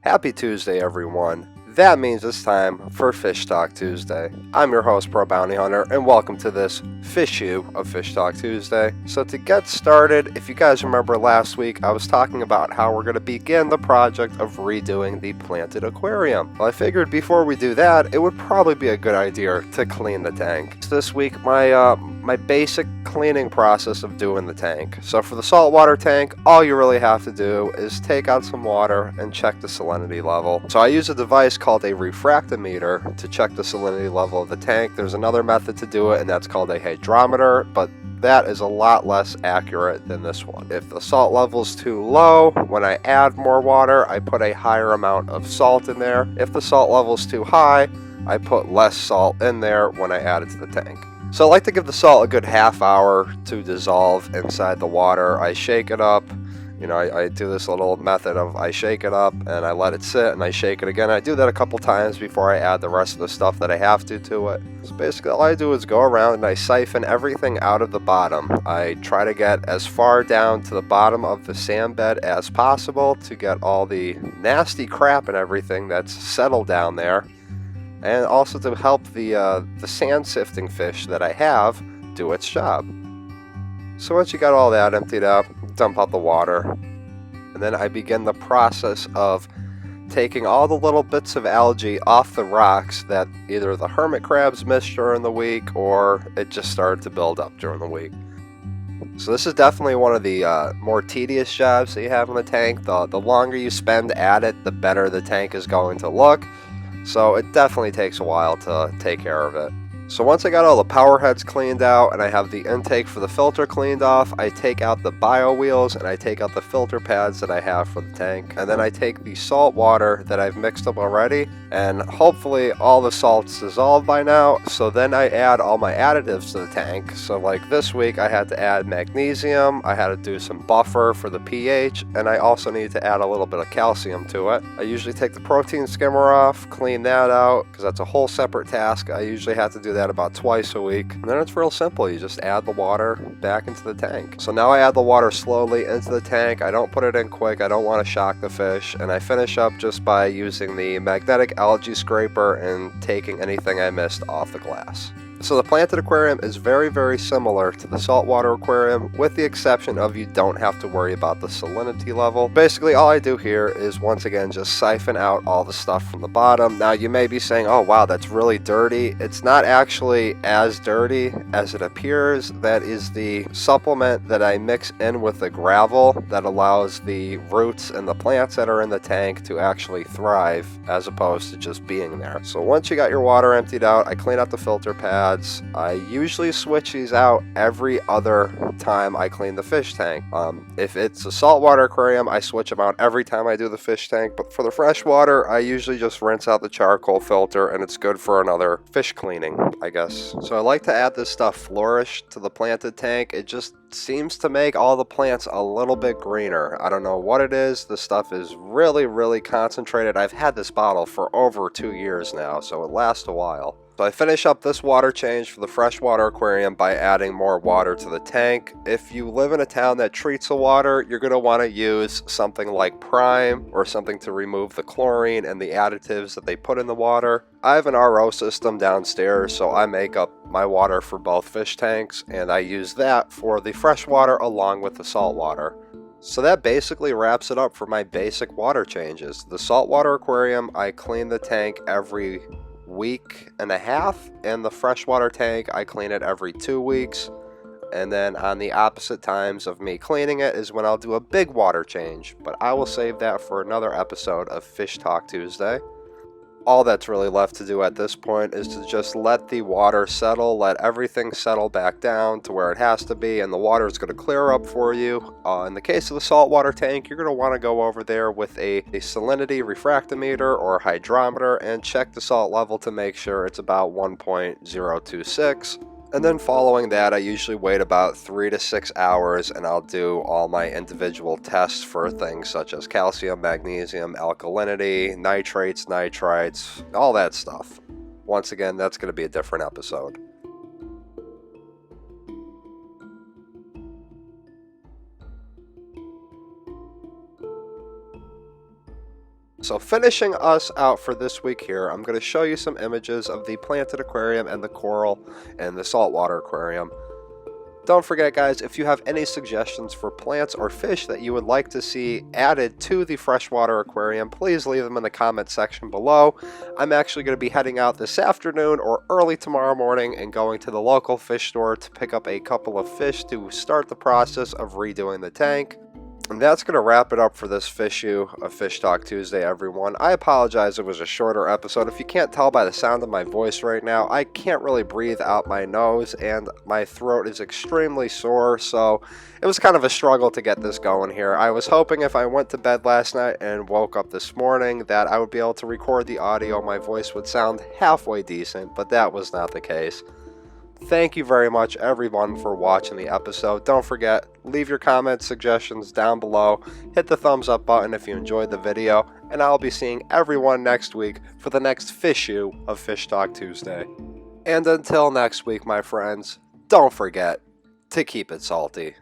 Happy Tuesday, everyone. That means it's time for Fish Talk Tuesday. I'm your host, Pro Bounty Hunter, and welcome to this issue of Fish Talk Tuesday. So to get started, if you guys remember last week, I was talking about how we're going to begin the project of redoing the planted aquarium. Well, I figured before we do that, it would probably be a good idea to clean the tank. So this week, my basic cleaning process of doing the tank. So for the saltwater tank, all you really have to do is take out some water and check the salinity level. So I use a device called a refractometer to check the salinity level of the tank. There's another method to do it, and that's called a hydrometer, but that is a lot less accurate than this one. If the salt level's too low, when I add more water, I put a higher amount of salt in there. If the salt level's too high, I put less salt in there when I add it to the tank. So I like to give the salt a good half hour to dissolve inside the water. I shake it up. I do this little method of I shake it up and I let it sit and I shake it again. I do that a couple times before I add the rest of the stuff that I have to it. So basically all I do is go around and I siphon everything out of the bottom. I try to get as far down to the bottom of the sand bed as possible to get all the nasty crap and everything that's settled down there. And also to help the sand sifting fish that I have do its job. So once you got all that emptied out, dump out the water, and then I begin the process of taking all the little bits of algae off the rocks that either the hermit crabs missed during the week or it just started to build up during the week. So this is definitely one of the more tedious jobs that you have in the tank. The longer you spend at it, the better the tank is going to look. So it definitely takes a while to take care of it. So once I got all the power heads cleaned out and I have the intake for the filter cleaned off, I take out the bio wheels and I take out the filter pads that I have for the tank. And then I take the salt water that I've mixed up already, and hopefully all the salt's dissolved by now. So then I add all my additives to the tank. So like this week I had to add magnesium, I had to do some buffer for the pH, and I also need to add a little bit of calcium to it. I usually take the protein skimmer off, clean that out, because that's a whole separate task. I usually have to do that about twice a week. And then it's real simple. You just add the water back into the tank. So now I add the water slowly into the tank. I don't put it in quick. I don't want to shock the fish. And I finish up just by using the magnetic algae scraper and taking anything I missed off the glass. So the planted aquarium is very, very similar to the saltwater aquarium, with the exception of you don't have to worry about the salinity level. Basically, all I do here is once again just siphon out all the stuff from the bottom. Now you may be saying, oh wow, that's really dirty. It's not actually as dirty as it appears. That is the supplement that I mix in with the gravel that allows the roots and the plants that are in the tank to actually thrive as opposed to just being there. So once you got your water emptied out, I clean out the filter pad. I usually switch these out every other time I clean the fish tank. If it's a saltwater aquarium, I switch them out every time I do the fish tank, but for the freshwater, I usually just rinse out the charcoal filter and it's good for another fish cleaning, I guess. So I like to add this stuff Flourish to the planted tank. It just seems to make all the plants a little bit greener. I don't know what it is. The stuff is really, really concentrated. I've had this bottle for over 2 years now, so it lasts a while. So I finish up this water change for the freshwater aquarium by adding more water to the tank. If you live in a town that treats the water, you're going to want to use something like Prime or something to remove the chlorine and the additives that they put in the water. I have an RO system downstairs, so I make up my water for both fish tanks, and I use that for the freshwater along with the saltwater. So that basically wraps it up for my basic water changes. The saltwater aquarium, I clean the tank every week and a half, and the freshwater tank I clean it every 2 weeks. And then on the opposite times of me cleaning it is when I'll do a big water change, but I will save that for another episode of Fish Talk Tuesday. All that's really left to do at this point is to just let the water settle, let everything settle back down to where it has to be, and the water is going to clear up for you. In the case of the saltwater tank, you're going to want to go over there with a salinity refractometer or hydrometer and check the salt level to make sure it's about 1.026. And then following that, I usually wait about 3 to 6 hours and I'll do all my individual tests for things such as calcium, magnesium, alkalinity, nitrates, nitrites, all that stuff. Once again, that's going to be a different episode. So finishing us out for this week here, I'm going to show you some images of the planted aquarium and the coral and the saltwater aquarium. Don't forget, guys, if you have any suggestions for plants or fish that you would like to see added to the freshwater aquarium, please leave them in the comment section below. I'm actually going to be heading out this afternoon or early tomorrow morning and going to the local fish store to pick up a couple of fish to start the process of redoing the tank. And that's going to wrap it up for this issue of Fish Talk Tuesday, everyone. I apologize it was a shorter episode. If you can't tell by the sound of my voice right now, I can't really breathe out my nose, and my throat is extremely sore, so it was kind of a struggle to get this going here. I was hoping if I went to bed last night and woke up this morning that I would be able to record the audio, my voice would sound halfway decent, but that was not the case. Thank you very much, everyone, for watching the episode. Don't forget, leave your comments, suggestions down below. Hit the thumbs up button if you enjoyed the video, and I'll be seeing everyone next week for the next issue of Fish Talk Tuesday. And until next week, my friends, don't forget to keep it salty.